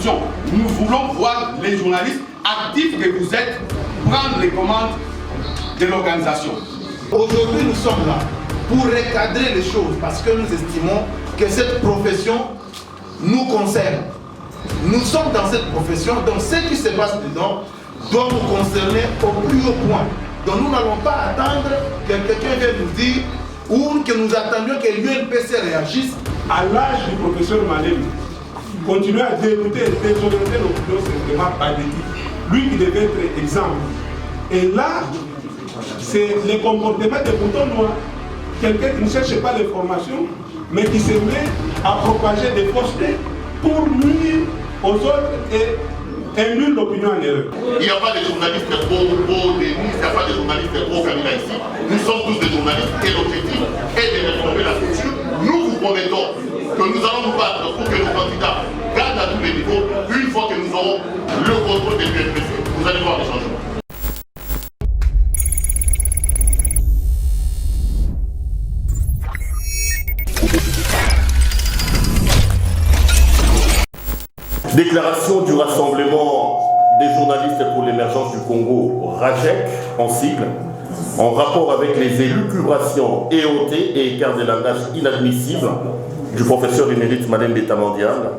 l'opposition. Nous voulons voir les journalistes actifs que vous êtes prendre les commandes de l'organisation. Aujourd'hui, nous sommes là pour recadrer les choses parce que nous estimons que cette profession nous concerne. Nous sommes dans cette profession, donc ce qui se passe dedans doit nous concerner au plus haut point. Donc nous n'allons pas attendre que quelqu'un vienne nous dire ou que nous attendions que l'UNPC réagisse. À l'âge du professeur Malem, continuer à dérouter et désorienter l'opinion, c'est vraiment pathétique. Lui qui devait être exemple. Et là, c'est le comportement des boutons noirs. Quelqu'un qui ne cherche pas l'information, mais qui se met à propager des faussetés pour nuire aux autres et induire l'opinion en erreur. Il n'y a pas de journalistes pro-Denis, il n'y a pas de journalistes pro-Kabila ici. Nous sommes tous des journalistes et l'objectif est de réformer la structure. Nous vous promettons que nous allons nous battre pour que nos candidats gagnent à tous les niveaux. Une fois que nous aurons le contrôle de l'UNPC, vous allez voir les changements. Déclaration du Rassemblement des journalistes pour l'émergence du Congo, RAJEC en sigle, en rapport avec les élucubrations éhontées et écarts de langage inadmissibles du professeur émérite Malem Betamandiang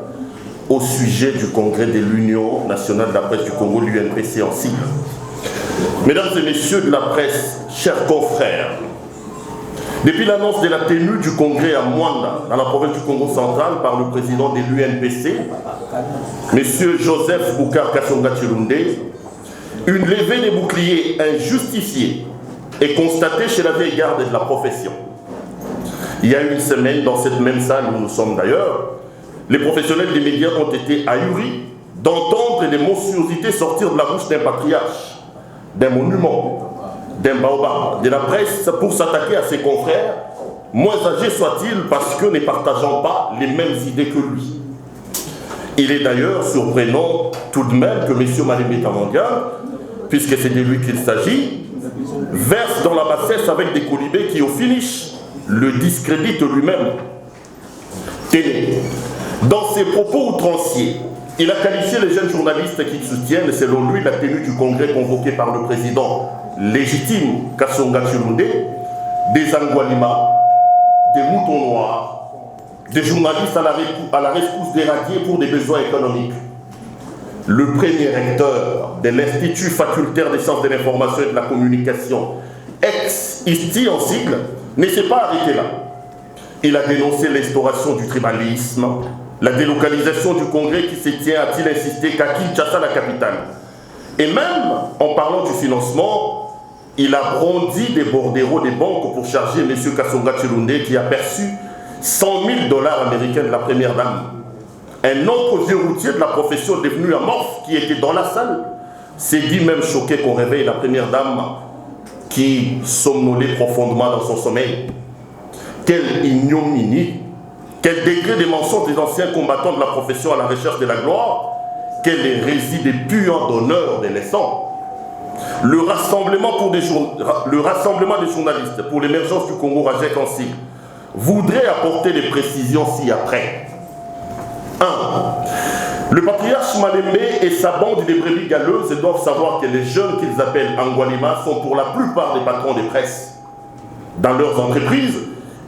au sujet du congrès de l'Union nationale de la presse du Congo, l'UNPC en sigle. Mesdames et messieurs de la presse, chers confrères, depuis l'annonce de la tenue du congrès à Mwanda, dans la province du Congo central, par le président de l'UNPC, M. Joseph Boukar Kassonga Tshilunde, une levée des boucliers injustifiée est constatée chez la vieille garde de la profession. Il y a une semaine, dans cette même salle où nous sommes d'ailleurs, les professionnels des médias ont été ahuris d'entendre des monstruosités sortir de la bouche d'un patriarche, d'un monument, d'un baobab, de la presse pour s'attaquer à ses confrères, moins âgés soient-ils parce que ne partageant pas les mêmes idées que lui. Il est d'ailleurs surprenant tout de même que M. Malem Betamandiang, puisque c'est de lui qu'il s'agit, verse dans la bassesse avec des colibés qui au finish le discréditent lui-même. Tenez, dans ses propos outranciers, il a qualifié les jeunes journalistes qui soutiennent, selon lui, la tenue du congrès convoqué par le président légitime Kassonga Tshilunde, des Angwalima, des moutons noirs, des journalistes à la rescousse des radiés pour des besoins économiques. Le premier recteur de l'Institut facultaire des sciences de l'information et de la communication, ex-ISTI en sigle, ne s'est pas arrêté là. Il a dénoncé l'instauration du tribalisme, la délocalisation du congrès qui se tient, a-t-il insisté, qu'à Kinshasa, la capitale. Et même, en parlant du financement, il a brandi des bordereaux des banques pour charger M. Kassonga Tshilunde qui a perçu 100 000 $ américains de la première dame. Un autre vieux routier de la profession devenu amorphe qui était dans la salle s'est dit même choqué qu'on réveille la première dame qui somnolait profondément dans son sommeil. Quelle ignominie, quel degré des mensonges des anciens combattants de la profession à la recherche de la gloire, quelle hérésie des puants d'honneur des naissants. Le rassemblement des journalistes pour l'émergence du Congo, RAJEC en sigle, voudrait apporter des précisions ci-après. 1. Le patriarche Malem et sa bande des brebis galeuses doivent savoir que les jeunes qu'ils appellent Angwalima sont pour la plupart des patrons des presses. Dans leurs entreprises,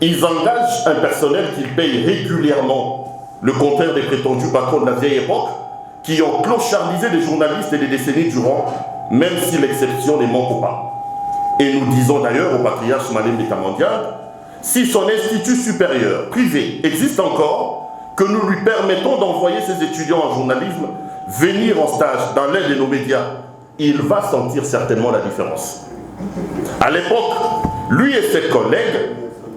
ils engagent un personnel qu'ils payent régulièrement, le contraire des prétendus patrons de la vieille époque, qui ont clochardisé des journalistes et des décennies durant, même si l'exception ne manque pas. Et nous disons d'ailleurs au patriarche Malem Betamandiang, si son institut supérieur privé existe encore, que nous lui permettons d'envoyer ses étudiants en journalisme venir en stage dans l'un de nos médias, il va sentir certainement la différence. À l'époque, lui et ses collègues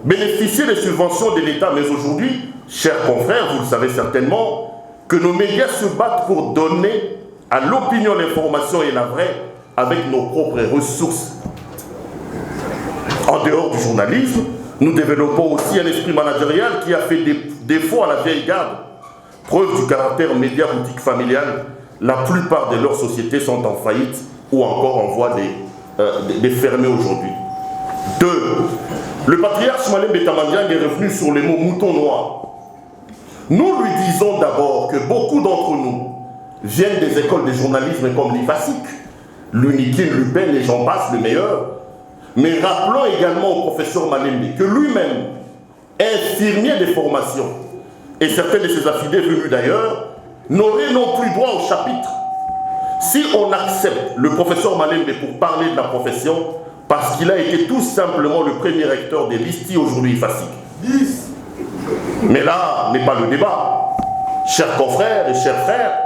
bénéficiaient des subventions de l'État, mais aujourd'hui, chers confrères, vous le savez certainement, que nos médias se battent pour donner à l'opinion l'information et la vraie avec nos propres ressources. En dehors du journalisme, nous développons aussi un esprit managérial qui a fait défaut à la vieille garde. Preuve du caractère média boutique familial, la plupart de leurs sociétés sont en faillite ou encore en voie de fermer aujourd'hui. 2. Le patriarche Malem Betamandiang est revenu sur les mots mouton noir. Nous lui disons d'abord que beaucoup d'entre nous viennent des écoles de journalisme comme l'IFASIC, l'UNIKIN, l'UPEN et j'en passe, le meilleur. Mais rappelons également au professeur Malembe que lui-même, infirmier de formation, et certains de ses affidés venus d'ailleurs, n'auraient non plus droit au chapitre. Si on accepte le professeur Malembe pour parler de la profession, parce qu'il a été tout simplement le premier recteur de l'ISTI, aujourd'hui IFASIC. Mais là n'est pas le débat. Chers confrères et chers frères,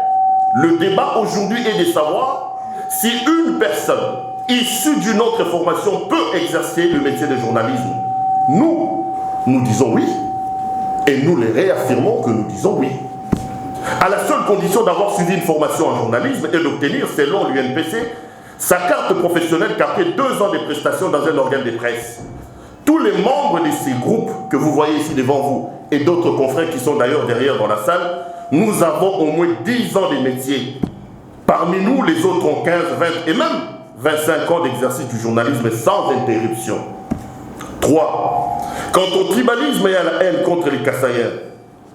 le débat aujourd'hui est de savoir si une personne issue d'une autre formation peut exercer le métier de journalisme. Nous disons oui, et nous les réaffirmons que nous disons oui. À la seule condition d'avoir suivi une formation en journalisme et d'obtenir, selon l'UNPC, sa carte professionnelle qu'après 2 ans de prestations dans un organe de presse. Tous les membres de ces groupes que vous voyez ici devant vous, et d'autres confrères qui sont d'ailleurs derrière dans la salle, nous avons au moins 10 ans de métier. Parmi nous, les autres ont 15, 20 et même 25 ans d'exercice du journalisme sans interruption. 3. Quant au tribalisme et à la haine contre les Kassaïens,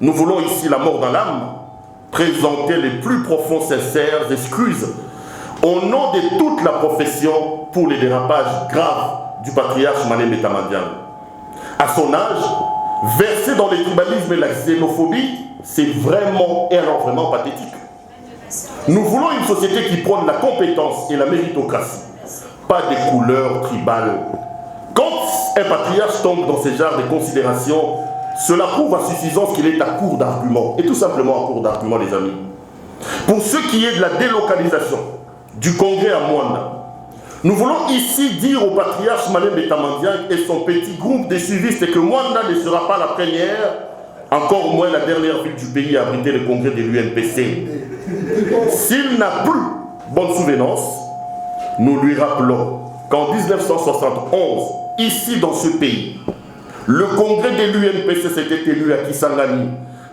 nous voulons ici la mort dans l'âme, présenter les plus profonds sincères excuses au nom de toute la profession pour les dérapages graves du patriarche Malembe Tamandian. À son âge, versé dans le tribalisme et la xénophobie, c'est vraiment, et alors vraiment pathétique. Nous voulons une société qui prône la compétence et la méritocratie, pas des couleurs tribales. Quand un patriarche tombe dans ce genre de considérations, cela prouve à suffisance qu'il est à court d'arguments, et tout simplement à court d'arguments, les amis. Pour ce qui est de la délocalisation du congrès à Mwanda, nous voulons ici dire au patriarche Malembe Tamandian et son petit groupe de suivistes que Mwanda ne sera pas la première, encore moins la dernière ville du pays à abriter le congrès de l'UNPC. S'il n'a plus bonne souvenance, nous lui rappelons qu'en 1971, ici dans ce pays, le congrès de l'UNPC s'était tenu à Kisangani,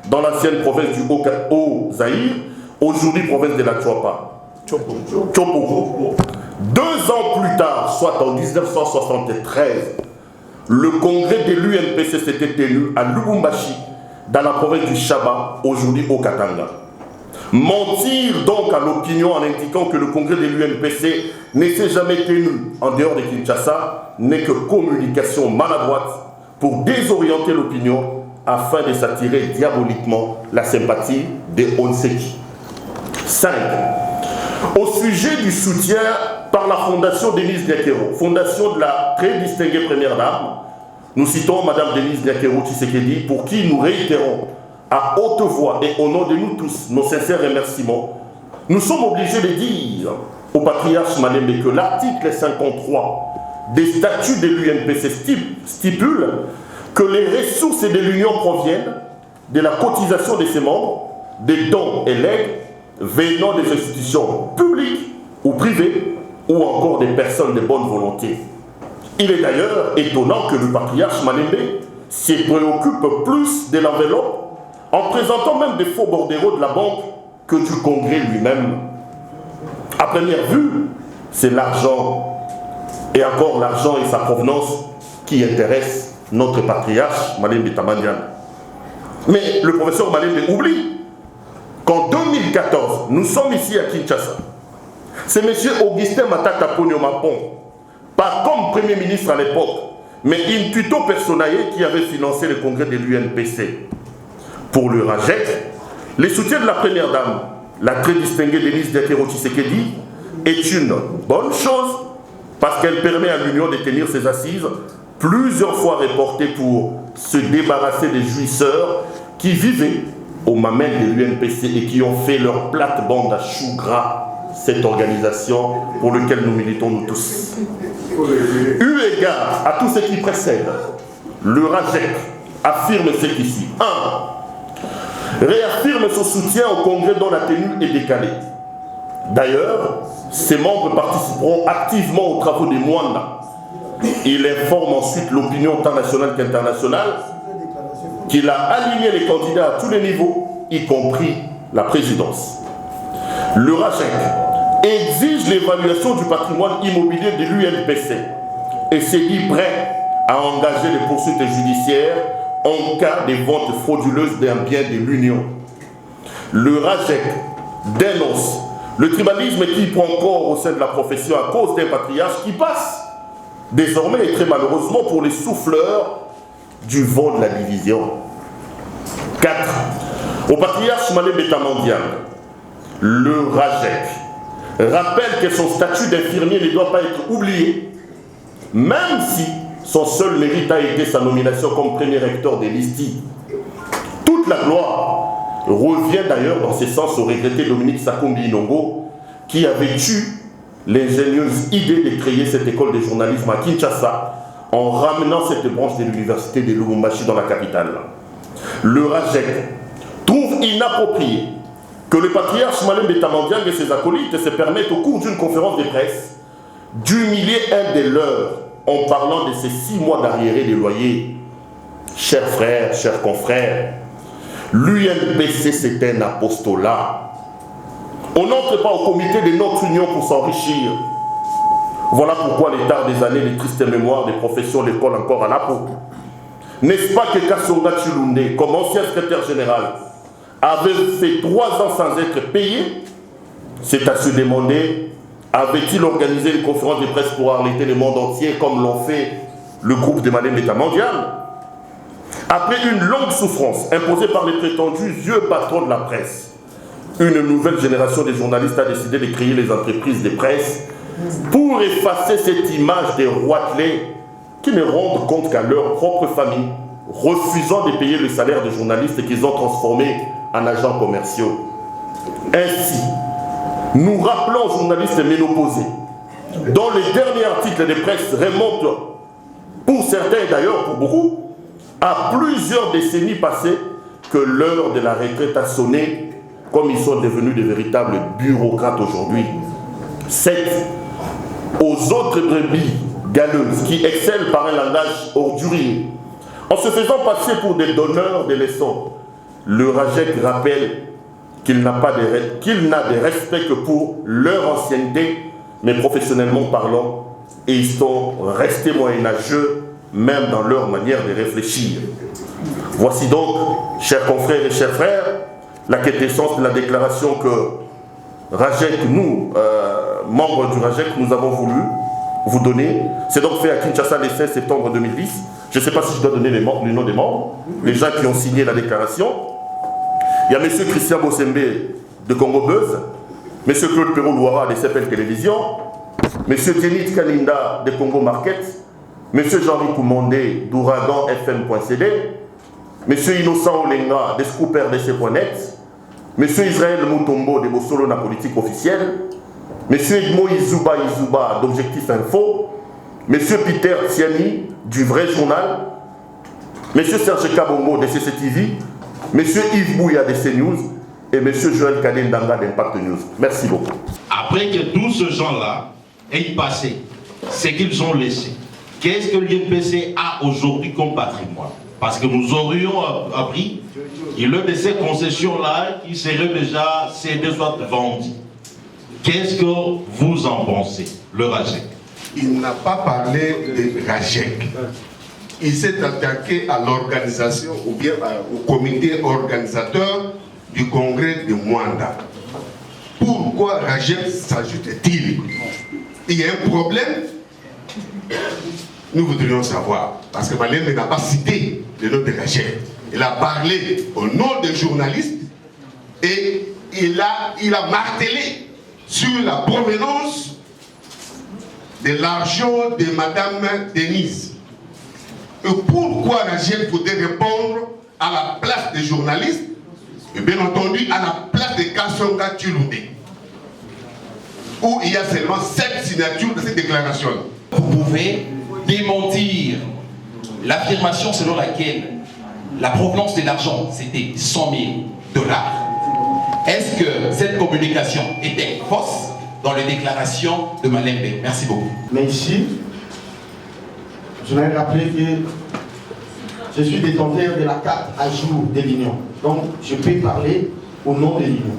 dans l'ancienne province du Haut-Zaïre, aujourd'hui province de la Tchoapa. Tchopo. 2 ans plus tard, soit en 1973, le congrès de l'UNPC s'était tenu à Lubumbashi, dans la province du Chaba, aujourd'hui au Katanga. Mentir donc à l'opinion en indiquant que le congrès de l'UNPC ne s'est jamais tenu en dehors de Kinshasa n'est que communication maladroite pour désorienter l'opinion afin de s'attirer diaboliquement la sympathie des Onseki. 5. Au sujet du soutien par la fondation Denise Nyakero, fondation de la très distinguée première dame, nous citons Madame Denise Nyakero Tshisekedi, pour qui nous réitérons à haute voix et au nom de nous tous nos sincères remerciements. Nous sommes obligés de dire au patriarche Malembe que l'article 53 des statuts de l'UNPC stipule que les ressources de l'Union proviennent de la cotisation de ses membres, des dons et legs venant des institutions publiques ou privées ou encore des personnes de bonne volonté. Il est d'ailleurs étonnant que le patriarche Malembe s'y préoccupe plus de l'enveloppe en présentant même des faux bordereaux de la banque que du congrès lui-même. À première vue, c'est l'argent, et encore l'argent et sa provenance, qui intéressent notre patriarche Malembe Tamandian. Mais le professeur Malembe oublie qu'en 2014, nous sommes ici à Kinshasa. C'est M. Augustin Matata Poniomapon, pas comme Premier ministre à l'époque, mais in tuto personae qui avait financé le congrès de l'UNPC. Pour le RAJEC, le soutien de la première dame, la très distinguée Denise Nyakero Tshisekedi, est une bonne chose parce qu'elle permet à l'Union de tenir ses assises plusieurs fois reportées pour se débarrasser des jouisseurs qui vivaient au mamelles de l'UNPC et qui ont fait leur plate-bande à chou gras, cette organisation pour laquelle nous militons nous tous. Eu égard à tout ce qui précède, le RAJEC affirme ce qui suit. 1. Réaffirme son soutien au congrès dont la tenue est décalée. D'ailleurs, ses membres participeront activement aux travaux des Mwanda. Il informe ensuite l'opinion tant nationale qu'internationale qu'il a aligné les candidats à tous les niveaux, y compris la présidence. Le RAJEC exige l'évaluation du patrimoine immobilier de l'UNPC et s'est dit prêt à engager les poursuites judiciaires en cas de vente frauduleuse d'un bien de l'Union. Le RAJEC dénonce le tribalisme qui prend corps au sein de la profession à cause d'un patriarche qui passe désormais et très malheureusement pour les souffleurs du vent de la division. 4. Au patriarche Malem Betamandiang, le RAJEC rappelle que son statut d'infirmier ne doit pas être oublié, même si son seul mérite a été sa nomination comme premier recteur de l'ISTI. Toute la gloire revient d'ailleurs dans ce sens au regretté Dominique Sakumbi Inongo, qui avait eu l'ingénieuse idée de créer cette école de journalisme à Kinshasa en ramenant cette branche de l'université de Lubumbashi dans la capitale. Le RAJEC trouve inapproprié que le patriarche Malem Betamandiang et ses acolytes se permettent au cours d'une conférence de presse d'humilier un des leurs en parlant de ces 6 mois d'arriérés de loyer. Chers frères, chers confrères, l'UNPC c'est un apostolat. On n'entre pas au comité de notre union pour s'enrichir. Voilà pourquoi l'état des années, les tristes mémoires des professions les collent encore à la peau. N'est-ce pas que Kassonga Chilunde, comme ancien secrétaire général, avait fait 3 ans sans être payé? C'est à se demander, avait-il organisé une conférence de presse pour arrêter le monde entier comme l'ont fait le groupe de Malem Betamandiang? Après une longue souffrance imposée par les prétendus vieux patrons de la presse, une nouvelle génération de journalistes a décidé de créer les entreprises de presse pour effacer cette image des roitelets qui ne rendent compte qu'à leur propre famille, refusant de payer le salaire des journalistes qu'ils ont transformés en agents commerciaux. Ainsi, nous rappelons aux journalistes ménopausés, dont les derniers articles de presse remontent, pour certains et d'ailleurs pour beaucoup, à plusieurs décennies passées, que l'heure de la retraite a sonné, comme ils sont devenus de véritables bureaucrates aujourd'hui. 7. Aux autres brebis galeuses qui excellent par un langage ordurier, en se faisant passer pour des donneurs de leçons, le RAJEC rappelle qu'il n'a de respect que pour leur ancienneté, mais professionnellement parlant, et ils sont restés moyenâgeux, même dans leur manière de réfléchir. Voici donc, chers confrères et chers frères, la quintessence de la déclaration que RAJEC, nous, membres du RAJEC, nous avons voulu vous donner. C'est donc fait à Kinshasa le 16 septembre 2010. Je ne sais pas si je dois donner les noms des membres, les gens qui ont signé la déclaration. Il y a M. Christian Bossembe de Congo Buzz, M. Claude Perrault-Louara de CPL Télévision, M. Tienit Kaninda de Congo Market, M. Jean-Louis Koumondé d'Ouragan FM.cd, M. Innocent Olenga de ScooperDC.net, M. Israël Moutombo de Bossolo na politique officielle, M. Edmo Izuba d'Objectif Info, M. Peter Tiani du Vrai Journal, M. Serge Kabongo de CCTV, M. Yves Bouya de CNews et M. Joël Kadendanga d'Impact News. Merci beaucoup. Après que tous ces gens-là aient passé ce qu'ils ont laissé, qu'est-ce que l'UNPC a aujourd'hui comme patrimoine? Parce que nous aurions appris qu'il y a de ces concessions-là qui seraient déjà cédées soit vendues. Qu'est-ce que vous en pensez, le RAJEC? Il n'a pas parlé de RAJEC. Il s'est attaqué à l'organisation ou bien au comité organisateur du congrès de Mwanda. Pourquoi RAJEC s'ajoute-t-il? Il y a un problème? Nous voudrions savoir. Parce que Malem n'a pas cité le nom de RAJEC. Il a parlé au nom des journalistes et il a martelé sur la provenance de l'argent de Madame Denise. Et pourquoi RAJEC voudrait répondre à la place des journalistes et bien entendu à la place de Kassonga Chilunde, où il y a seulement 7 signatures de cette déclaration. Vous pouvez démentir l'affirmation selon laquelle la provenance de l'argent c'était 100 000 $. Est-ce que cette communication était fausse dans les déclarations de Malem? Merci beaucoup. Mais ici, je vais rappeler que je suis détenteur de la carte à jour de l'Union. Donc, je peux parler au nom de l'Union.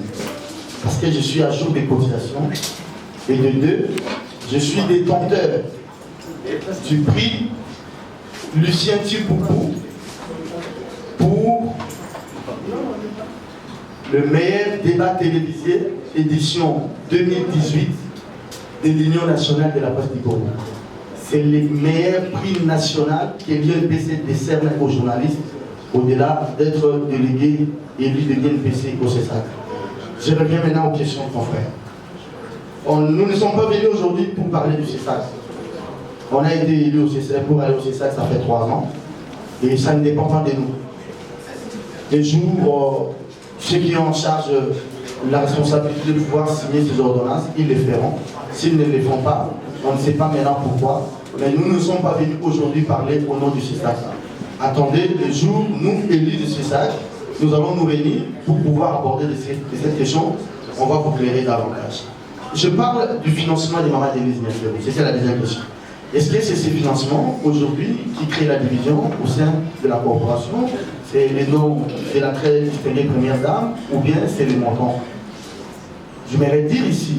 Parce que je suis à jour des cotisations. Et de 2, je suis détenteur du prix Lucien Tipoupou pour le meilleur débat télévisé, édition 2018 de l'Union nationale de la presse du Congo. C'est le meilleur prix national que l'UNPC décerne aux journalistes, au-delà d'être délégué élu de l'UNPC au CESAC. Je reviens maintenant aux questions de mon frère. Nous ne sommes pas venus aujourd'hui pour parler du CESAC. On a été élu au CESAC, pour aller au CESAC, ça fait 3 ans. Et ça ne dépend pas de nous. Les jours, ceux qui ont en charge la responsabilité de pouvoir signer ces ordonnances, ils les feront. S'ils ne les font pas, on ne sait pas maintenant pourquoi. Mais nous ne sommes pas venus aujourd'hui parler au nom du CESAC. Attendez, le jour, nous, élus du CESAC, nous allons nous réunir pour pouvoir aborder cette question. On va vous éclairer davantage. Je parle du financement des Maman Denise Nyakero. C'est ça la deuxième question. Est-ce que c'est ces financements aujourd'hui qui créent la division au sein de la corporation? C'est les noms de la très distinguée première dame ou bien c'est les montants? Je m'aimerais dire ici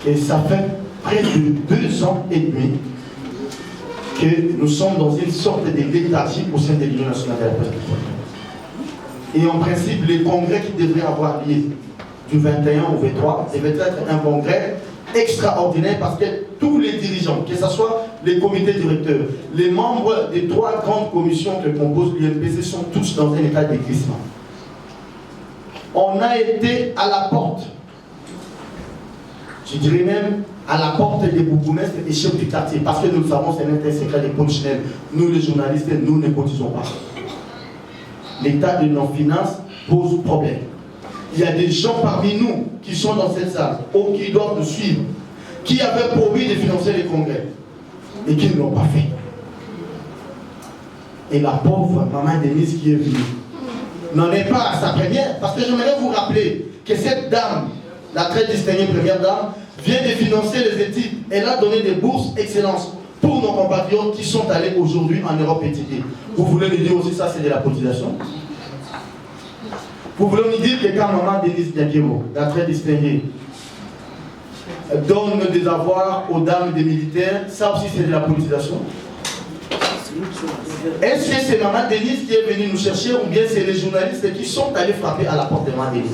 que ça fait près de 2 ans et demi que nous sommes dans une sorte de léthargie au sein de l'Union nationale de la presse. Et en principe, les congrès qui devraient avoir lieu du 21 au 23 devait être un congrès extraordinaire parce que tous les dirigeants, que ce soit les comités directeurs, les membres des 3 grandes commissions que compose l'UNPC sont tous dans un état de glissement. On a été à la porte, je dirais même à la porte des bourgmestres et chefs du quartier, parce que nous le savons, c'est un secret des polichinelles. Nous les journalistes, nous ne cotisons pas. L'état de nos finances pose problème. Il y a des gens parmi nous qui sont dans cette salle, ou qui doivent nous suivre, qui avaient promis de financer les congrès et qui ne l'ont pas fait. Et la pauvre Maman Denise qui est venue n'en est pas à sa première, parce que j'aimerais vous rappeler que cette dame, la très distinguée première dame, vient de financer les études. Elle a donné des bourses excellence pour nos compatriotes qui sont allés aujourd'hui en Europe étudier. Vous voulez nous dire aussi ça, c'est de la cotisation? Vous voulez nous dire que quand Maman Denise Nyakero, la très distinguée, donne des avoirs aux dames des militaires, ça aussi c'est de la politisation? Est-ce que c'est Maman Denise qui est venue nous chercher ou bien c'est les journalistes qui sont allés frapper à la porte de Maman Denise?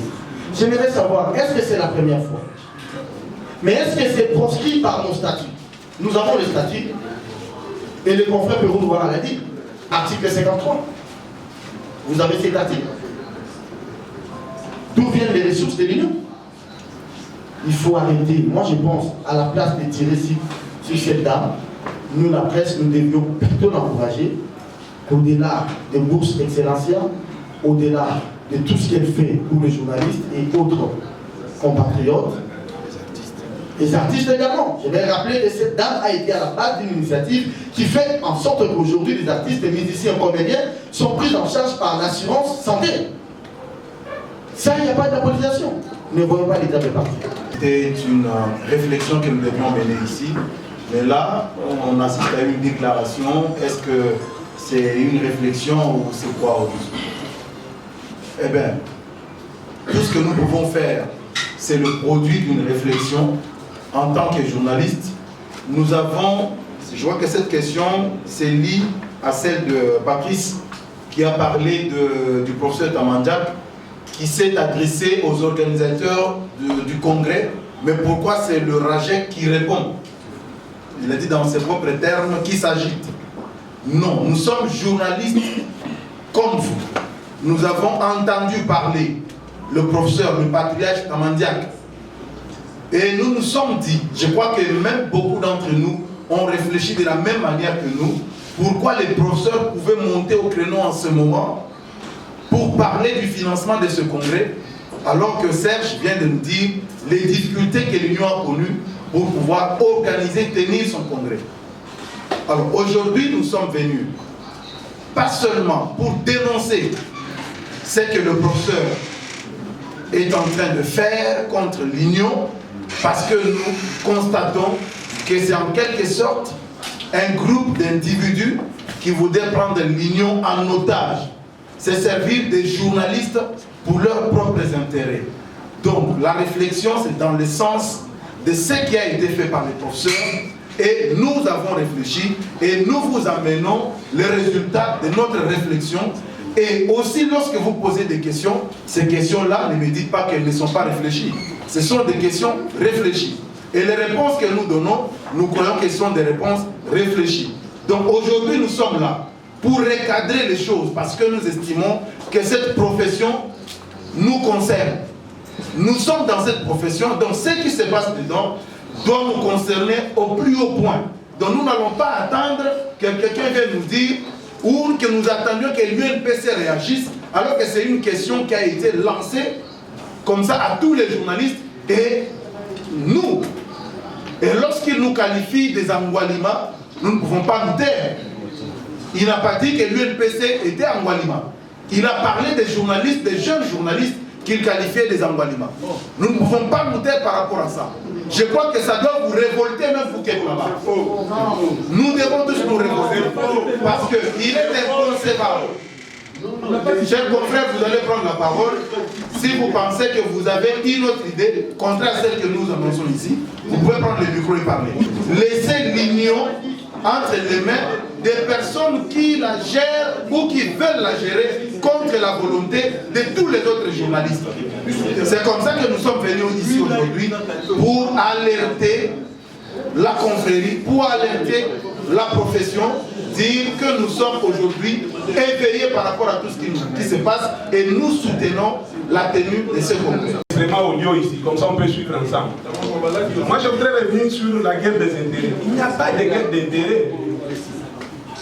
J'aimerais savoir, est-ce que c'est la première fois? Mais est-ce que c'est proscrit par nos statuts? Nous avons les statuts et le confrère Pérou Douara l'a dit, article 53. Vous avez cet article. D'où viennent les ressources de l'Union? Il faut arrêter. Moi, je pense, à la place de tirer sur cette dame, nous, la presse, nous devions plutôt l'encourager, au-delà des bourses excellentielles, au-delà de tout ce qu'elle fait pour les journalistes et autres compatriotes, les artistes également. Je vais rappeler que cette dame a été à la base d'une initiative qui fait en sorte qu'aujourd'hui, les artistes, les musiciens, comédiens sont pris en charge par l'assurance santé. Ça, il n'y a pas d'apologisation. Ne voyons pas l'état de parti. C'était une réflexion que nous devions mener ici. Mais là, on assiste à une déclaration. Est-ce que c'est une réflexion ou c'est quoi au-dessus? Eh bien, tout ce que nous pouvons faire, c'est le produit d'une réflexion. En tant que journaliste, nous avons, je vois que cette question c'est lié à celle de Patrice qui a parlé du professeur Tamandiak qui s'est adressé aux organisateurs du congrès, mais pourquoi c'est le RAJEC qui répond? Il a dit dans ses propres termes qui s'agite. Non, nous sommes journalistes comme vous. Nous avons entendu parler le professeur, le patriarche Tamandiak. Et nous nous sommes dit, je crois que même beaucoup d'entre nous ont réfléchi de la même manière que nous, pourquoi les professeurs pouvaient monter au créneau en ce moment pour parler du financement de ce congrès, alors que Serge vient de nous dire les difficultés que l'Union a connues pour pouvoir organiser, tenir son congrès. Alors aujourd'hui, nous sommes venus, pas seulement pour dénoncer ce que le professeur est en train de faire contre l'Union, parce que nous constatons que c'est en quelque sorte un groupe d'individus qui voudraient prendre l'Union en otage, se servir des journalistes pour leurs propres intérêts. Donc la réflexion c'est dans le sens de ce qui a été fait par les professeurs et nous avons réfléchi et nous vous amenons les résultats de notre réflexion Et aussi, lorsque vous posez des questions, ces questions-là, ne me dites pas qu'elles ne sont pas réfléchies. Ce sont des questions réfléchies. Et les réponses que nous donnons, nous croyons qu'elles sont des réponses réfléchies. Donc aujourd'hui, nous sommes là pour recadrer les choses parce que nous estimons que cette profession nous concerne. Nous sommes dans cette profession, donc ce qui se passe dedans doit nous concerner au plus haut point. Donc nous n'allons pas attendre que quelqu'un vienne nous dire ou que nous attendions que l'UNPC réagisse alors que c'est une question qui a été lancée comme ça à tous les journalistes et nous. Et lorsqu'il nous qualifie des Angwalima, nous ne pouvons pas nous taire. Il n'a pas dit que l'UNPC était Angwalima. Il a parlé des journalistes, des jeunes journalistes qu'il qualifiait des Angwalima. Nous ne pouvons pas nous taire par rapport à ça. Je crois que ça doit vous révolter même vous qui êtes là-bas. Nous devons tous nous révolter parce qu'il est inconcevable. Chers confrères, vous allez prendre la parole. Si vous pensez que vous avez une autre idée, contraire à celle que nous annonçons ici, vous pouvez prendre le micro et parler. Laissez l'union entre les mains des personnes qui la gèrent ou qui veulent la gérer contre la volonté de tous les autres journalistes. C'est comme ça que nous sommes venus ici aujourd'hui pour alerter la confrérie, pour alerter la profession, dire que nous sommes aujourd'hui éveillés par rapport à tout ce qui se passe et nous soutenons la tenue de ce congrès. Vraiment audio ici, comme ça on peut suivre ensemble. Moi je voudrais revenir sur la guerre des intérêts. Il n'y a pas de guerre d'intérêts.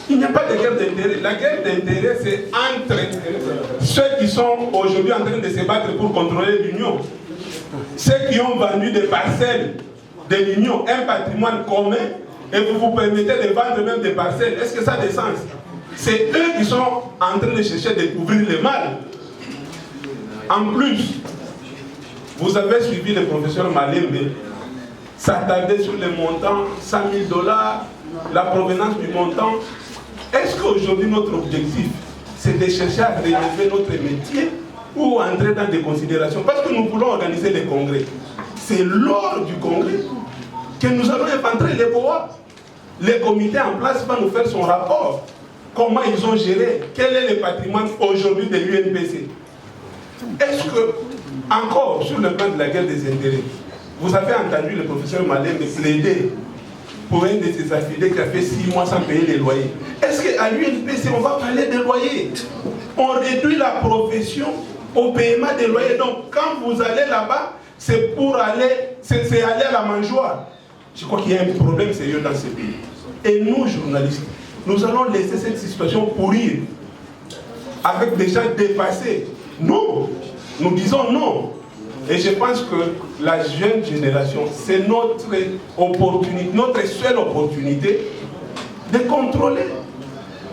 Il n'y a pas de guerre d'intérêts. La guerre d'intérêts, c'est entre ceux qui sont aujourd'hui en train de se battre pour contrôler l'Union. Ceux qui ont vendu des parcelles de l'Union, un patrimoine commun, et vous vous permettez de vendre même des parcelles. Est-ce que ça a des sens? C'est eux qui sont en train de chercher à découvrir le mal. En plus, vous avez suivi le professeur Malembe s'attarder sur les montants, 100 000 $, la provenance du montant. Est-ce qu'aujourd'hui notre objectif, c'est de chercher à rénover notre métier ou entrer dans des considérations? Parce que nous voulons organiser les congrès. C'est lors du congrès que nous allons inventer les BOA. Le comité en place va nous faire son rapport. Comment ils ont géré? Quel est le patrimoine aujourd'hui de l'UNPC? Est-ce que, encore sur le plan de la guerre des intérêts, vous avez entendu le professeur Malembe plaider pour un de ses affiliés qui a fait 6 mois sans payer les loyers? Est-ce qu'à l'UNPC, on va parler des loyers? On réduit la profession au paiement des loyers. Donc, quand vous allez là-bas, c'est pour aller, c'est aller à la mangeoire. Je crois qu'il y a un problème sérieux dans ce pays. Et nous, journalistes, nous allons laisser cette situation pourrir avec des gens dépassés. Non, nous disons non. Et je pense que la jeune génération, c'est notre opportunité, notre seule opportunité de contrôler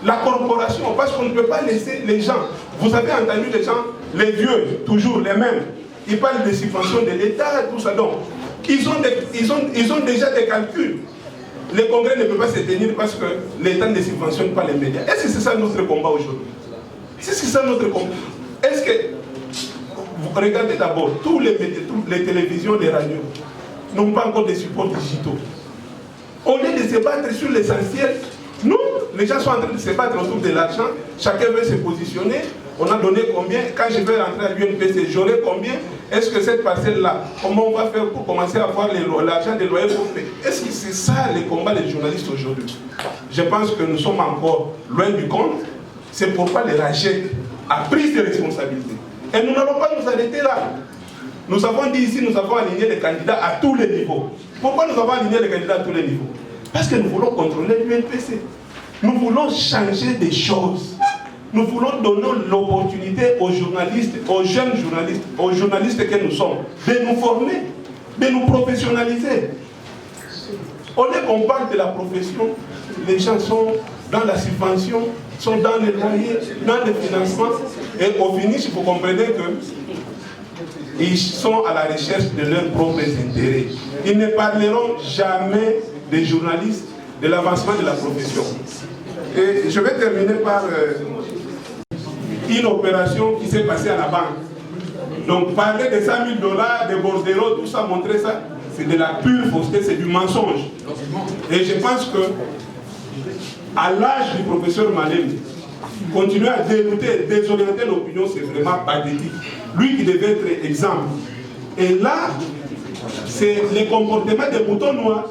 la corporation. Parce qu'on ne peut pas laisser les gens. Vous avez entendu les gens, les vieux, toujours les mêmes. Ils parlent des subventions de l'État, tout ça. Donc, ils ont déjà des calculs. Le congrès ne peut pas se tenir parce que l'État ne subventionne pas les médias. Est-ce que c'est ça notre combat aujourd'hui? C'est ça notre combat. Est-ce que, vous regardez d'abord, tous les médias, toutes les télévisions, les radios, n'ont pas encore des supports digitaux. Au lieu de se battre sur l'essentiel, nous, les gens sont en train de se battre autour de l'argent, chacun veut se positionner. On a donné combien? Quand je vais rentrer à l'UNPC, j'aurai combien? Est-ce que cette parcelle-là, comment on va faire pour commencer à avoir l'argent des loyers pour payer? Est-ce que c'est ça les combats des journalistes aujourd'hui? Je pense que nous sommes encore loin du compte. C'est pourquoi le RAGEC a pris ses responsabilités. Et nous n'allons pas nous arrêter là. Nous avons dit ici, nous avons aligné les candidats à tous les niveaux. Pourquoi nous avons aligné les candidats à tous les niveaux? Parce que nous voulons contrôler l'UNPC. Nous voulons changer des choses. Nous voulons donner l'opportunité aux journalistes, aux jeunes journalistes, aux journalistes que nous sommes, de nous former, de nous professionnaliser. Au lieu qu'on parle de la profession, les gens sont dans la subvention, sont dans les loyers, dans le financement, et au finish, vous comprenez qu'ils sont à la recherche de leurs propres intérêts. Ils ne parleront jamais des journalistes, de l'avancement de la profession. Et je vais terminer par une opération qui s'est passée à la banque. Donc parler de 100 000 $, de bordereaux, tout ça, montrer ça, c'est de la pure fausseté, c'est du mensonge. Et je pense que à l'âge du professeur Malembe, continuer à dérouter, désorienter l'opinion, c'est vraiment pathétique. Lui qui devait être exemple. Et là, c'est le comportement des boutons noirs.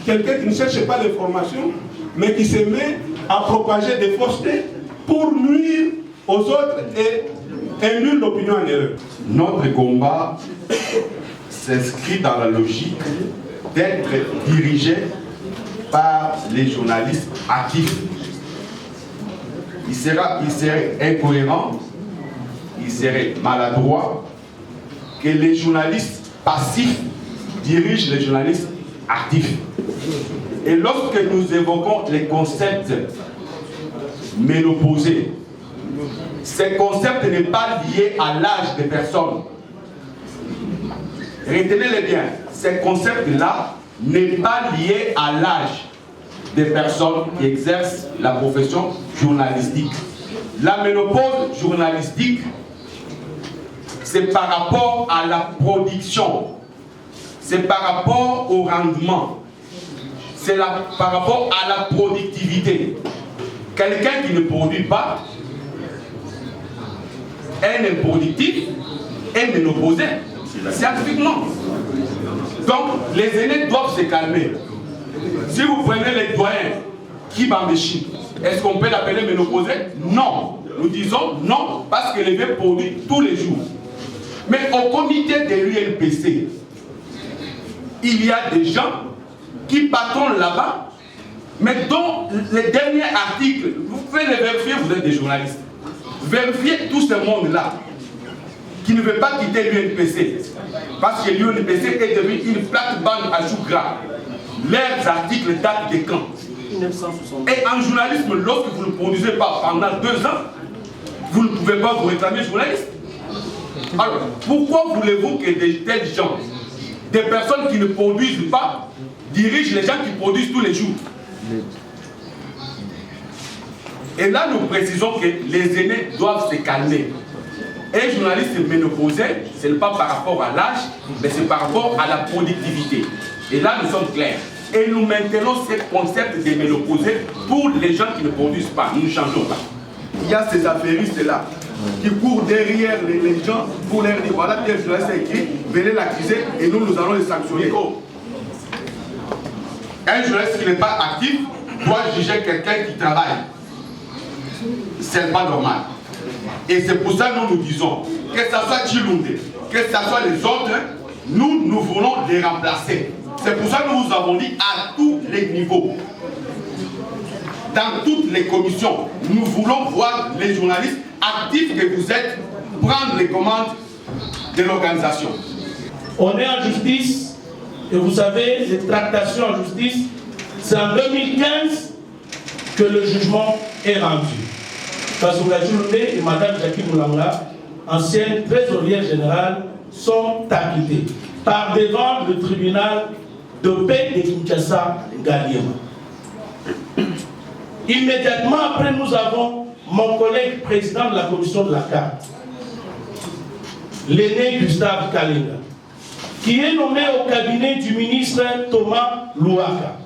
Quelqu'un qui ne cherche pas l'information, mais qui se met à propager des faussetés pour nuire aux autres et induire l'opinion en erreur. Notre combat s'inscrit dans la logique d'être dirigé par les journalistes actifs. Il serait incohérent, il serait maladroit que les journalistes passifs dirigent les journalistes actifs. Et lorsque nous évoquons les concepts ménopausés, ces concepts n'est pas lié à l'âge des personnes. Retenez-les bien, ces concepts-là n'est pas lié à l'âge des personnes qui exercent la profession journalistique. La ménopause journalistique, c'est par rapport à la production, c'est par rapport au rendement, c'est par rapport à la productivité. Quelqu'un qui ne produit pas est improductif et ménopausé, scientifiquement. Donc, les aînés doivent se calmer. Si vous prenez les doyens qui bambéchient, est-ce qu'on peut l'appeler ménopausé? Non. Nous disons non, parce que les vieux produit tous les jours. Mais au comité de l'UNPC, il y a des gens qui patronnent là-bas, mais dont les derniers articles, vous pouvez les vérifier, vous êtes des journalistes. Vérifiez tout ce monde-là qui ne veut pas quitter l'UNPC, parce que l'UNPC est devenu une plate-bande à choux gras. Leurs articles datent de quand? 1960. Et en journalisme, lorsque vous ne produisez pas pendant 2 ans, vous ne pouvez pas vous réclamer journaliste. Alors, pourquoi voulez-vous que de tels gens, des personnes qui ne produisent pas, dirigent les gens qui produisent tous les jours? Et là, nous précisons que les aînés doivent se calmer. Un journaliste ménopausé, ce n'est pas par rapport à l'âge, mais c'est par rapport à la productivité. Et là, nous sommes clairs. Et nous maintenons ce concept de ménopausé pour les gens qui ne produisent pas. Nous ne changeons pas. Il y a ces affairistes-là qui courent derrière les gens pour leur dire voilà, tel journaliste a écrit, venez l'accuser et nous allons les sanctionner. Un journaliste qui n'est pas actif doit juger quelqu'un qui travaille. C'est pas normal. Et c'est pour ça que nous disons, que ce soit Chilunde, que ce soit les autres, nous voulons les remplacer. C'est pour ça que nous avons dit à tous les niveaux, dans toutes les commissions, nous voulons voir les journalistes actifs que vous êtes prendre les commandes de l'organisation. On est en justice, et vous savez, les tractations en justice, c'est en 2015 que le jugement est rendu. Kassouga Chilunde et Mme Jackie Moulanga, ancienne trésorière générale, sont acquittés par devant le tribunal de paix de Kinshasa, Galiema. Immédiatement après, nous avons mon collègue président de la commission de la carte, l'aîné Gustave Kalenga, qui est nommé au cabinet du ministre Thomas Louaka.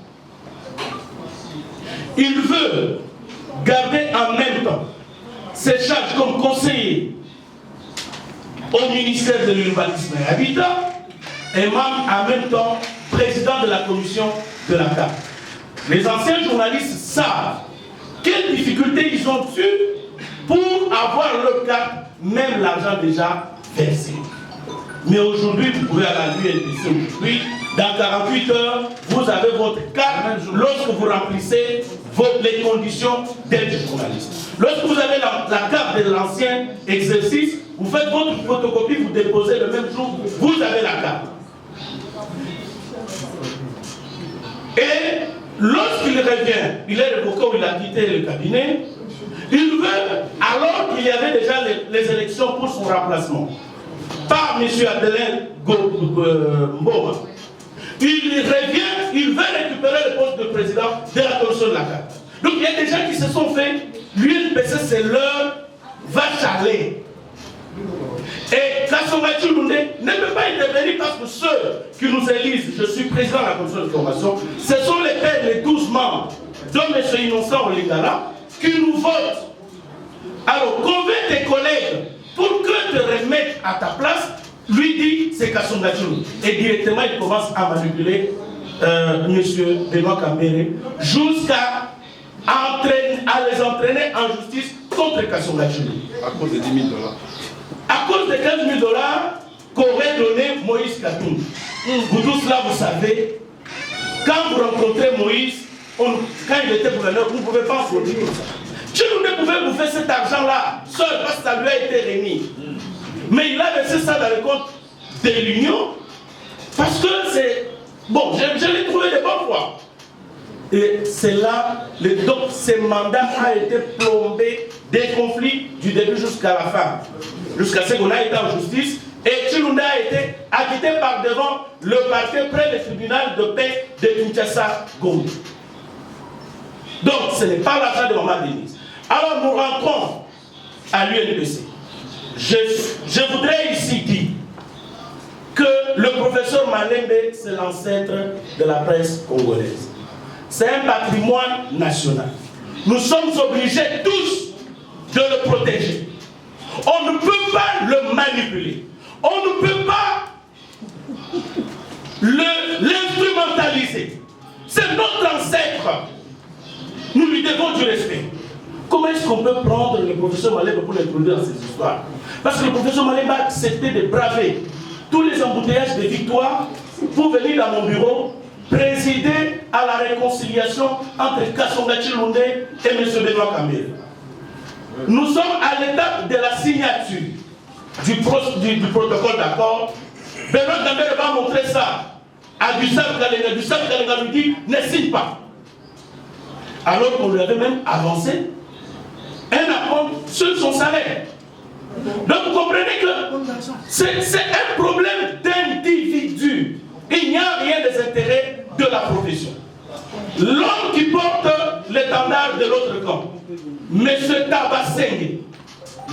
Il veut garder en même temps ses charges comme conseiller au ministère de l'Urbanisme et Habitat et même en même temps président de la commission de la carte. Les anciens journalistes savent quelles difficultés ils ont eues pour avoir leur carte, même l'argent déjà versé. Mais aujourd'hui, vous pouvez aller à l'UNPC aujourd'hui, dans 48 heures, vous avez votre carte lorsque vous remplissez les conditions d'être journaliste. Lorsque vous avez la carte de l'ancien exercice, vous faites votre photocopie, vous déposez le même jour, vous avez la carte. Et lorsqu'il revient, il est révoqué ou il a quitté le cabinet, il veut, alors qu'il y avait déjà les élections pour son remplacement, par M. Adelin Mboma, il revient, il veut récupérer le poste de président de la commission de la carte. Donc il y a des gens qui se sont fait, l'UNPC c'est leur vache à lait. Et Kassonga Chilunde ne peut pas intervenir parce que ceux qui nous élisent, je suis président de la commission de formation, ce sont les 12 membres, dont M. Innocent Olingala, qui nous votent Alors, convainc tes collègues pour que te remettent à ta place, lui dit c'est Kassonga Tshilombo. Et directement, il commence à manipuler M. Benoît Kambere jusqu'à les entraîner en justice contre Kassonga Tshilombo. À cause de 10 000 $. À cause de 15 000 $ qu'aurait donné Moïse Katumbi. Vous tous là, vous savez, quand vous rencontrez Moïse, quand il était gouverneur, vous ne pouvez pas se dire comme ça. Tshilombo pouvait vous faire cet argent-là seul parce que ça lui a été remis. Mais il a versé ça dans le compte de l'Union parce que c'est... Bon, je l'ai trouvé de bonne foi. Et c'est là, donc ce mandat a été plombé des conflits du début jusqu'à la fin. Jusqu'à ce qu'on a été en justice. Et Tshilombo a été acquitté par devant le parquet près du tribunal de paix de Kinshasa, Gombe. Donc ce n'est pas l'argent de Maman Denise. Alors nous rentrons à l'UNPC. Je voudrais ici dire que le professeur Malembe, c'est l'ancêtre de la presse congolaise. C'est un patrimoine national. Nous sommes obligés tous de le protéger. On ne peut pas le manipuler. On ne peut pas l'instrumentaliser. C'est notre ancêtre. Nous lui devons du respect. Comment est-ce qu'on peut prendre le professeur Malembe pour l'introduire dans ces histoires? Parce que le professeur Malembe a accepté de braver tous les embouteillages de victoire pour venir dans mon bureau présider à la réconciliation entre Kassonga Tshilombo et M. Benoît Kambere. Nous sommes à l'étape de la signature du protocole d'accord. Benoît Kambere va montrer ça à Gustave Kalenga. Gustave Kalenga lui dit ne signe pas. Alors qu'on lui avait même avancé un accord sur son salaire. Donc vous comprenez que c'est un problème d'individu. Il n'y a rien des intérêts de la profession. L'homme qui porte l'étendard de l'autre camp, M. Tabasenge,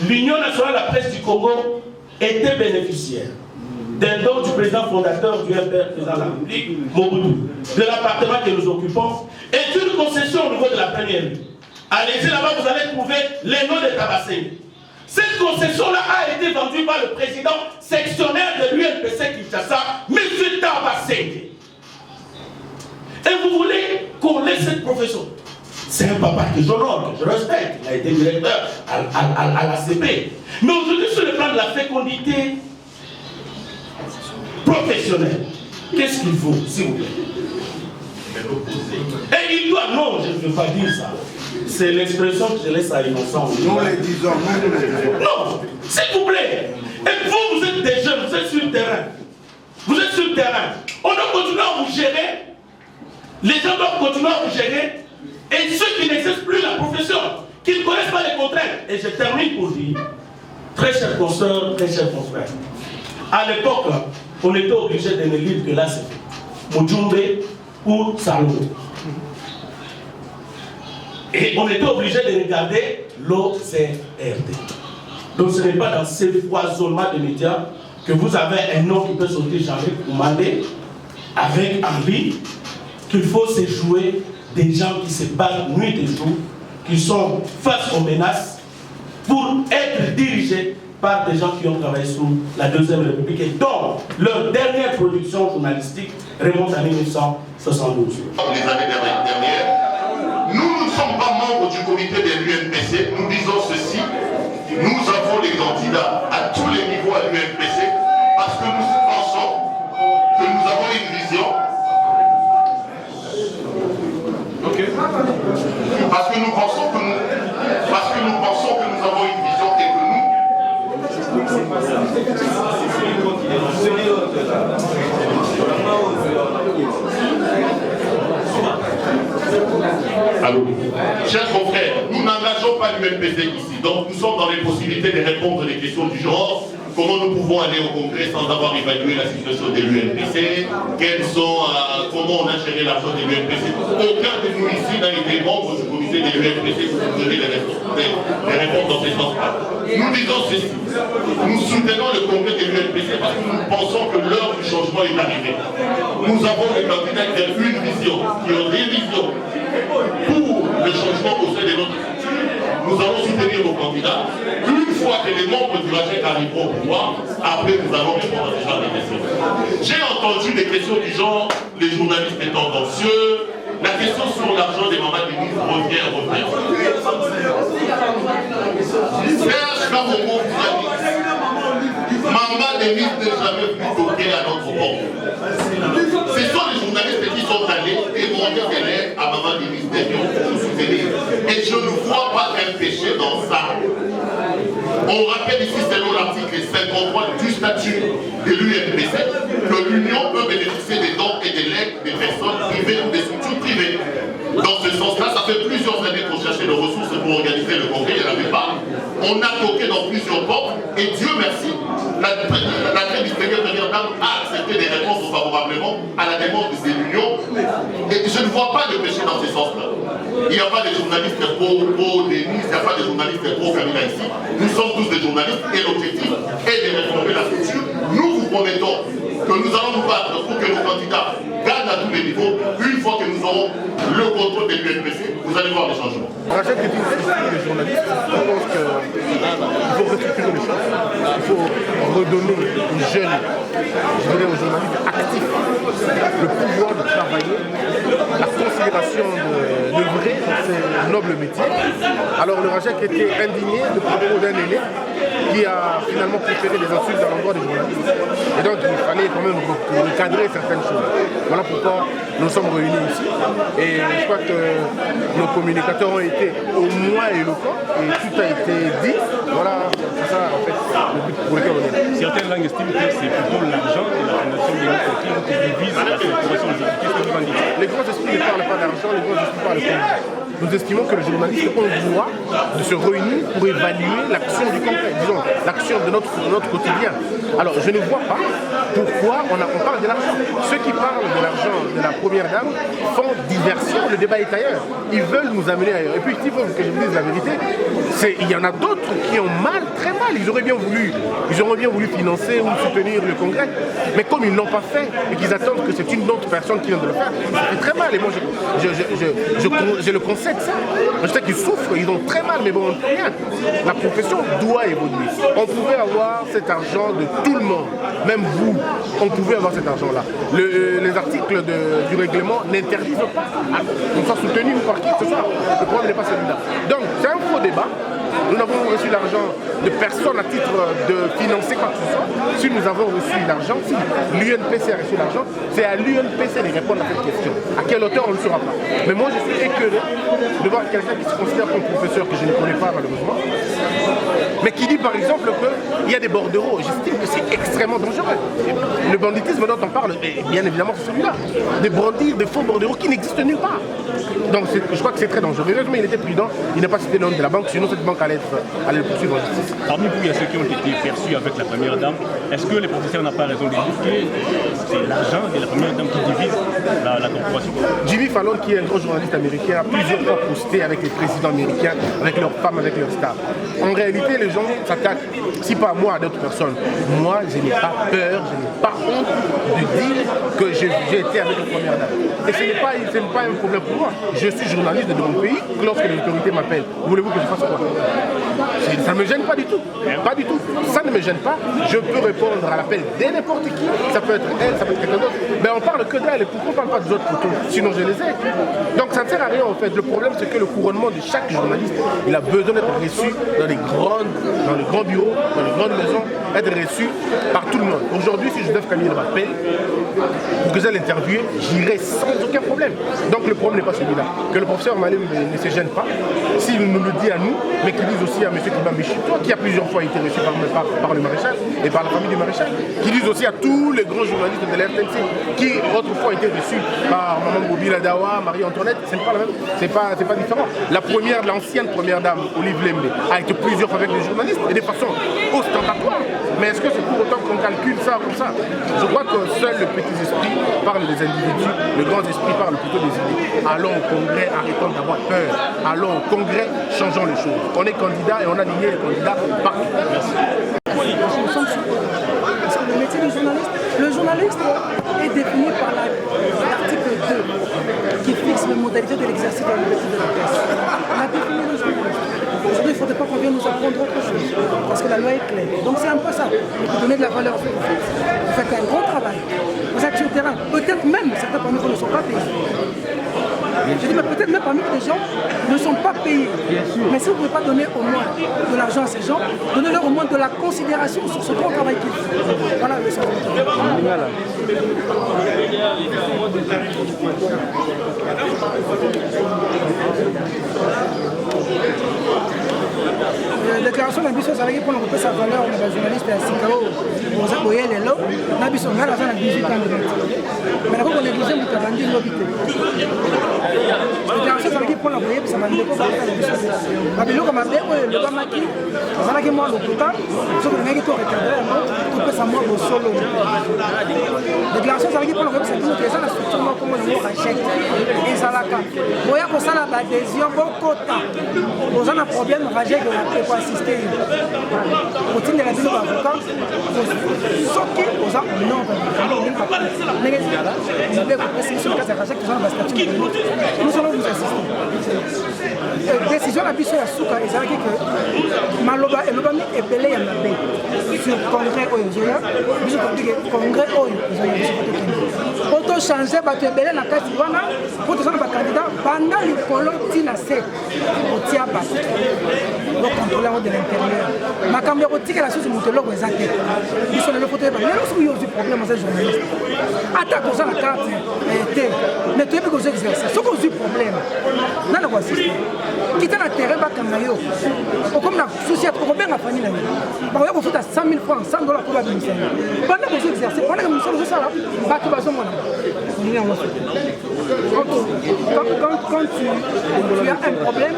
l'Union nationale de la presse du Congo, était bénéficiaire d'un don du président fondateur du MPR, président de la République, Mobutu, de l'appartement que nous occupons, est une concession au niveau de la première rue. Allez-y là-bas, vous allez trouver les noms de Tabasenge. Cette concession-là a été vendue par le président sectionnaire de l'UNPC Kinshasa, M. Tabasenge. Et vous voulez qu'on laisse cette profession? C'est un papa que j'honore, que je respecte. Il a été directeur à l'ACP. Mais aujourd'hui, sur le plan de la fécondité professionnelle, qu'est-ce qu'il faut, s'il vous plaît? Et il doit, non, je ne veux pas dire ça. C'est l'expression que je laisse à Innocent. Nous les disons, nous les disons. Non, s'il vous plaît. Et vous êtes des jeunes, vous êtes sur le terrain. Vous êtes sur le terrain. On doit continuer à vous gérer. Les gens doivent continuer à vous gérer. Et ceux qui n'exercent plus la profession, qui ne connaissent pas les contraintes. Et je termine pour dire, très chers consoeurs, très chers confrères, à l'époque, on était obligé de ne lire que là, c'est Mujumbe ou Salomon. Et on était obligé de regarder l'OCRD. Donc ce n'est pas dans ce foisonnement de médias que vous avez un nom qui peut sortir Jean-Luc Oumandé avec envie qu'il faut se jouer des gens qui se battent nuit et jour, qui sont face aux menaces pour être dirigés par des gens qui ont travaillé sous la Deuxième République et dont leur dernière production journalistique remonte à 1972. Les années dernières, nous ne sommes pas membres du comité de l'UNPC, nous disons ceci, nous avons les candidats à tous les niveaux à l'UNPC parce que nous pensons que nous avons une vision. Parce que nous pensons que nous avons une vision et que nous. Allô. Chers confrères, nous n'engageons pas l'UNPC ici, donc nous sommes dans les possibilités de répondre à des questions du genre. Comment nous pouvons aller au Congrès sans avoir évalué la situation de l'UNPC? Comment on a géré l'argent de l'UNPC? Aucun de nous ici n'a été membre du comité de l'UNPC pour nous donner les réponses dans ces sens-là. Nous disons ceci. Nous soutenons le Congrès de l'UNPC parce que nous pensons que l'heure du changement est arrivée. Nous avons des candidats qui ont une vision, qui ont des visions pour le changement engagement au sein de notre structure. Nous allons soutenir nos candidats. Une fois que les membres du RAGEC arriveront au pouvoir, après nous allons répondre à ce genre de questions. J'ai entendu des questions du genre, les journalistes étant tendancieux, la question sur l'argent des mamans Denise revient. Serge Kamongo vous a dit, Maman Denise n'est jamais venu toquer à notre porte. Ce sont les journalistes qui sont allés demander de l'aide à Maman Denise Degnon pour nous soutenir. Et je ne vois pas un péché dans ça. On rappelle ici, selon l'article 53 du statut de l'UNPC, que l'Union peut bénéficier des dons et des legs des personnes privées ou des structures privées. Dans ce sens-là, ça fait plusieurs années qu'on cherchait des ressources pour organiser le congrès, il n'y en avait pas. On a toqué dans plusieurs portes, et Dieu merci, la très distinguée première dame a accepté des réponses favorablement à la demande de l'Union. Et je ne vois pas de péché dans ce sens-là. Il n'y a pas de journalistes pro-Denise, il n'y a pas de journalistes pro-Camilla ici. Nous sommes tous des journalistes et l'objectif est de réformer la structure. Nous vous promettons que nous allons nous battre pour que nos candidats gagnent à tous les niveaux. Une fois que nous aurons le contrôle de l'UNPC, vous allez voir les changements. RAGEC est une structure de journalistes. Je pense qu'il faut restructurer les choses. Il faut redonner aux jeunes, je dirais aux journalistes actifs, le pouvoir de travailler, la considération d'œuvrer dans ces nobles métiers. Alors le RAGEC était indigné de propos d'un aîné qui a finalement préféré des insultes à l'endroit des journalistes. Et donc il fallait quand même recadrer certaines choses. Voilà pourquoi nous sommes réunis ici. Et je crois que nos communicateurs ont été au moins éloquents et tout a été dit. Voilà, c'est ça en fait le but pour lequel on est là. Certaines langues estiment que c'est plutôt l'argent et la fondation de notre qui divise la circulation aujourd'hui. Qu'est-ce que vous en dites? Les grands esprits ne parlent pas d'argent, les grands esprits parlent de congrès. Nous estimons que les journalistes ont le droit de se réunir pour évaluer l'action du congrès, disons, l'action de notre quotidien. Alors, je ne vois pas pourquoi on parle de l'argent. Ceux qui parlent de l'argent de la première dame font diversion, le débat est ailleurs. Ils veulent nous amener ailleurs. Et puis, il faut que je vous dise la vérité, il y en a d'autres qui ont mal, très mal. Ils auraient bien voulu financer ou soutenir le congrès. Mais comme ils ne l'ont pas fait et qu'ils attendent que c'est une autre personne qui vient de le faire, ça fait très mal. Et moi, je le concède ça. Je sais qu'ils souffrent, ils ont très mal, mais bon, on ne peut rien. La profession doit évoluer. On pouvait avoir cet argent de tout le monde, même vous, on pouvait avoir cet argent-là. Les articles du règlement n'interdisent pas qu'on soit soutenu par qui que ce soit. Le problème n'est pas celui-là. Donc, c'est un faux débat. Nous n'avons reçu l'argent de personne à titre de financer quoi que ce soit. Si nous avons reçu l'argent, si l'UNPC a reçu l'argent, c'est à l'UNPC de répondre à cette question. À quelle hauteur, on ne le saura pas. Mais moi, je suis écœuré de voir quelqu'un qui se considère comme professeur, que je ne connais pas malheureusement, mais qui dit par exemple qu'il y a des bordereaux. J'estime que c'est extrêmement dangereux. Le banditisme dont on parle, bien évidemment, c'est celui-là. Des brandir, des faux bordereaux qui n'existent nulle part. Donc je crois que c'est très dangereux. Heureusement, il était prudent, il n'a pas cité le nom de la banque, sinon cette banque allait le poursuivre en justice. Parmi vous, il y a ceux qui ont été perçus avec la première dame. Est-ce que les professeurs n'ont pas raison de dire que c'est l'argent de la première dame qui divise la corporation? Jimmy Fallon, qui est un gros journaliste américain, a plusieurs fois posté avec les présidents américains, avec leurs femmes, avec leurs stars. En réalité, les gens s'attaquent, si pas moi, à d'autres personnes. Moi, je n'ai pas peur, je n'ai pas honte de dire que j'ai été avec la première dame. Et ce n'est pas un problème pour moi. Je suis journaliste de mon pays, lorsque les autorités m'appellent, voulez-vous que je fasse quoi? Ça ne me gêne pas du tout. Pas du tout. Ça ne me gêne pas. Je peux répondre à l'appel de n'importe qui. Ça peut être elle, ça peut être quelqu'un d'autre. Mais on parle que d'elle. Et pourquoi on ne parle pas des autres photos? Sinon je les ai. Donc ça ne sert à rien en fait. Le problème c'est que le couronnement de chaque journaliste, il a besoin d'être reçu dans les grands bureaux, dans les grandes maisons, être reçu par tout le monde. Aujourd'hui, si Joseph Camille m'appelle pour que j'aille l'interviewer, j'irai sans aucun problème. Donc le problème n'est pas celui-là. Que le professeur Malem ne se gêne pas, s'il nous le dit à nous, mais qu'il dise aussi à M. Kibambi Chito, qui a plusieurs fois été reçu par le maréchal et par la famille du maréchal, qui dise aussi à tous les grands journalistes de l'RTNC qui autrefois étaient reçus par Maman Bobila Dawa, Marie-Antoinette, c'est pas la même, c'est pas différent. L'ancienne première dame, Olive Lembe, a été plusieurs fois avec les journalistes et de façon ostentatoire. Mais est-ce que c'est pour autant qu'on calcule ça comme ça? Je crois que seuls les petits esprits parlent des individus, les grands esprits parlent plutôt des idées. Allons au congrès, arrêtons d'avoir peur. Allons au congrès, changeons les choses. On est candidat et on a aligné les candidats partout. Merci. Parce que le métier du journaliste, le journaliste est défini par l'article 2 qui fixe les modalités de l'exercice de la liberté de la presse. La définir le journaliste. Aujourd'hui, il ne faudrait pas qu'on vienne nous apprendre autre chose, parce que la loi est claire. Donc c'est un peu ça, il faut donner de la valeur au fait. Vous faites un gros travail, vous êtes sur le terrain. Peut-être même, certains parmi vous ne sont pas payés. Je dis, mais peut-être même parmi vous, des gens ne sont pas payés. Mais si vous ne pouvez pas donner au moins de l'argent à ces gens, donnez-leur au moins de la considération sur ce bon travail qu'ils font. Voilà le sens. La déclaration de l'ambition, ça veut dire qu'on peut sa valeur de la journaliste à Sikao, on a boyé les lots, l'ambition, on a 18 ans de métier. Mais d'abord, on néglige, on a vendu l'obité. La déclaration, ça veut dire qu'on a boyé, ça va nous découvrir la l'ambition. Mais le Kamabé, le Bamaki, ça va dire moi, le Kota, ce que le mec est au recadré, on peut savoir au solo. La déclaration, ça veut dire qu'on a boyé, ça veut dire que ça, la structure, comme on a rachète. Et ça l'a cas. Boyé, pour ça, l'adhésion, bon Kota. On a un problème, rachète, on peut assister. Au titre de la ville d'avocat, sauf que aux gens non, nous allons vous assister. Décision de la mission à Souka, et c'est vrai que Maloba et Lobami est belé à la paix sur le congrès au Yozoya, le congrès au Yozoya. Pour changer, tu es belé dans la case pour te faire un candidat pendant le colon Tinasé au Tiaba. Le contrôleur de l'intérieur. Ma caméra tique la chose de Moutologue exact. Ils sont le fauteuil. Mais lorsque il y a des problèmes aux journalistes, attaque aux gens la carte, mais tu es plus aux exercices. Ce qu'on a des problèmes, dans la voici. Quitter la terrain, comme la société, on bien la famille. Par exemple, il faut 100 000 francs, 100 $, pour la ministère. Pendant que vous exercez, pendant que nous sommes au salaire, quand tu as un problème,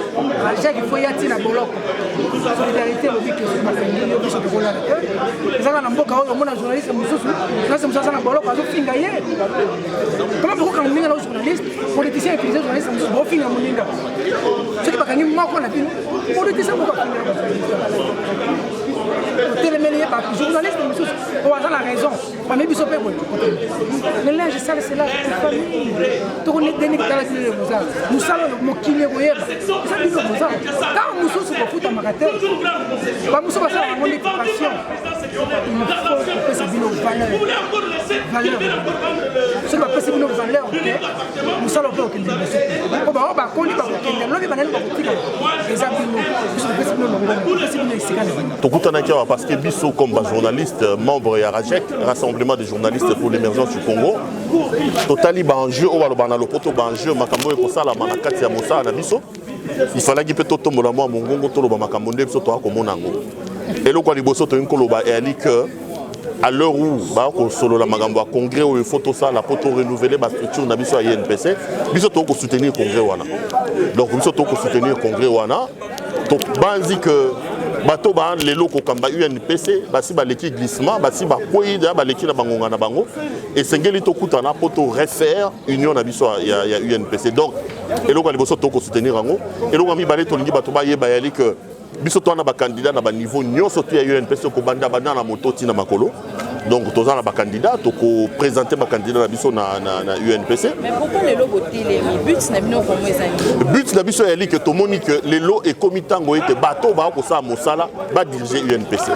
il faut y aller à Bolok. Solidarité, le but que c'est ma famille, le but de voler avec eux. Les gens dans le boca, au moins un journaliste, là c'est un Bolok, à Fingaye. Comment pourquoi quand on est un journaliste, politicien et journaliste, c'est un Fingaye à Moninga. Ce qui n'est pas gagné, moi, qu'on a vu, politicien, pourquoi télémélier par journaliste, on a la raison. Mais le linge sale, c'est là, la famille. Tourner des nègres dans la ville de Mozart. Nous savons le mot qui est royal. Ça dit que Mozart. Quand nous sommes sur le foot à Marathon, nous sommes à mon éducation. Il faut que ça vienne aux valeurs. Ce qui va passer nos valeurs, nous sommes au Kenya. On va au Kenya, l'homme est banal au Kenya. Les abîmes, parce que Bissot, comme journaliste, membre de RAJEC, Rassemblement des journalistes pour l'émergence du Congo, totali banjeu au Walobana Lopoto banjeu makambo pour ça la manakati ya Mossa na Bissot. Il fallait qu'il peut tout le monde mongongo to lo makambo nde Bissot to akomonango. Et le quoi liboso to nkoloba et ali que à l'heure où ba ko solo la makambo congrès où il faut tout ça la poto renouveler ba structure na Bissot à INPC, Bissot to ko soutenir congrès wana. Donc Bissot to ko soutenir congrès wana. To banzi que bato ba les locaux comme UNPC basi ba l'équipe glissement basi ba koida ba l'équipe na bangonga na bango et sengeli to kutana poto refaire union na biso ya UNPC donc et loko liboso to ko soutenir ngo et loko mi balé to lingi bato ba yeba yali que biso to na ba candidat na ba niveau nyonso to ya UNPC ko banda banda na moto tina makolo. Donc, tous les candidats, nous présenter ma candidat na UNPC. Mais pourquoi les lots les but n'a pas comme les but n'a pas que tout le monde que les lots et comitant été bateau va ko sa mosala va diriger UNPC.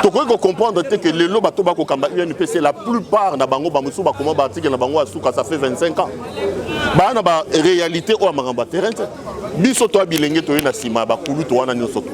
Tu faut comprendre que les lots bateau va ko kamba UNPC la plupart na bango ba musu ba comment bâtir na bango asuka ça fait 25 ans. Ba na ba réalité o amamba terrain. Biso to bilenge to na sima ba kulu to wana nyoso.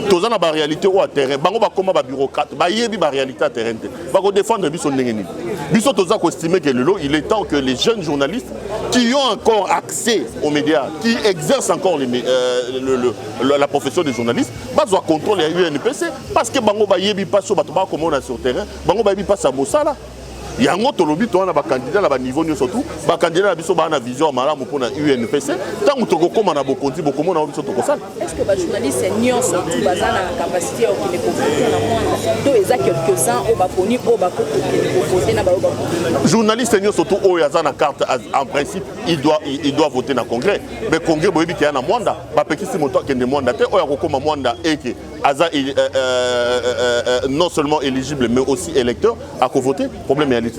Tous na ba réalité au terrain bango ba comment ba bureaucrate ba yebi ba réalité à terrain. Ba ko défendre biso ndengeni. Biso to za ko estimer que le lot il est temps que les jeunes journalistes qui ont encore accès aux médias, qui exercent encore la profession de journaliste, bah doit contrôler l'UNPC parce que bango ba yebi pas so ba to ba comment on a sur terrain, bango ba yebi pas sa mosala. Il y a un autre lobby, tu as un candidat à niveau surtout, un candidat à la vision malamu pour la UNPC. Tant que tu as beaucoup de est-ce que les journalistes sont surtout basés sur la capacité de les quelques-uns au journalistes surtout au Yazana carte en principe il doit voter dans le congrès mais le congrès boyebi qui a na mwanda ba pekisi moto qui ne mwanda te oya kokoma mwanda et que aza non seulement éligible mais aussi électeur à voter problème réalité.